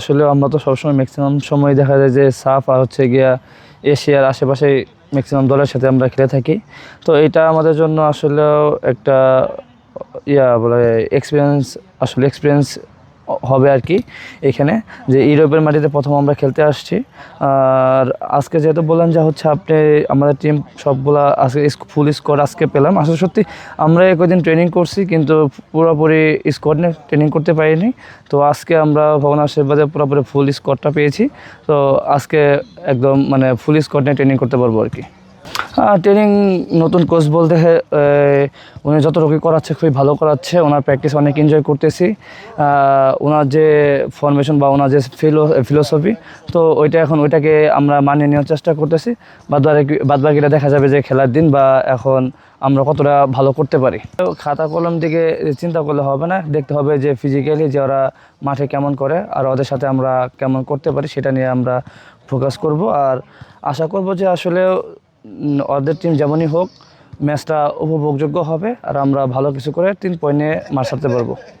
আসলে আমরা তো সবসময় ম্যাক্সিমাম সময় দেখা যায় যে সাফ আর হচ্ছে গিয়া এশিয়ার আশেপাশে ম্যাক্সিমাম দলের সাথে আমরা খেলে থাকি। তো এটা আমাদের জন্য আসলেও একটা বলে এক্সপিরিয়েন্স হবে আর কি এখানে, যে ইউরোপের মাটিতে প্রথম আমরা খেলতে আসছি। আর আজকে যেহেতু বললেন যে হচ্ছে আপনি আমাদের টিম সবগুলা আজকে ফুল স্কোয়াড আজকে পেলাম, আসলে সত্যি আমরা কদিন ট্রেনিং করছি কিন্তু পুরোপুরি স্কোয়াড নিয়ে ট্রেনিং করতে পারিনি। তো আজকে আমরা ভগবানের আশীর্বাদে পুরোপুরি ফুল স্কোয়াডটা পেয়েছি। তো আজকে একদম মানে ফুল স্কোয়াড নিয়ে ট্রেনিং করতে পারবো আর কি। ট্রেনিং নতুন কোচ বলতে উনি যতটুকু করাচ্ছে খুবই ভালো করাচ্ছে। ওনার প্র্যাকটিস অনেক এনজয় করতেছি। ওনার যে ফরমেশন বা ওনার যে ফিলোসফি, তো ওইটাকে আমরা মানিয়ে নেওয়ার চেষ্টা করতেছি। বাদবাকিটা দেখা যাবে যে খেলার দিন বা এখন আমরা কতটা ভালো করতে পারি। তো খাতা কলম দিকে চিন্তা করলে হবে না, দেখতে হবে যে ফিজিক্যালি যে ওরা মাঠে কেমন করে আর ওদের সাথে আমরা কেমন করতে পারি সেটা নিয়ে আমরা ফোকাস করব। আর আশা করব যে আসলে ওদের টিম যেমনই হোক ম্যাচটা উপভোগযোগ্য হবে আর আমরা ভালো কিছু করে 3 পয়েন্ট নিয়ে মাঠ ছাড়তে পারবো।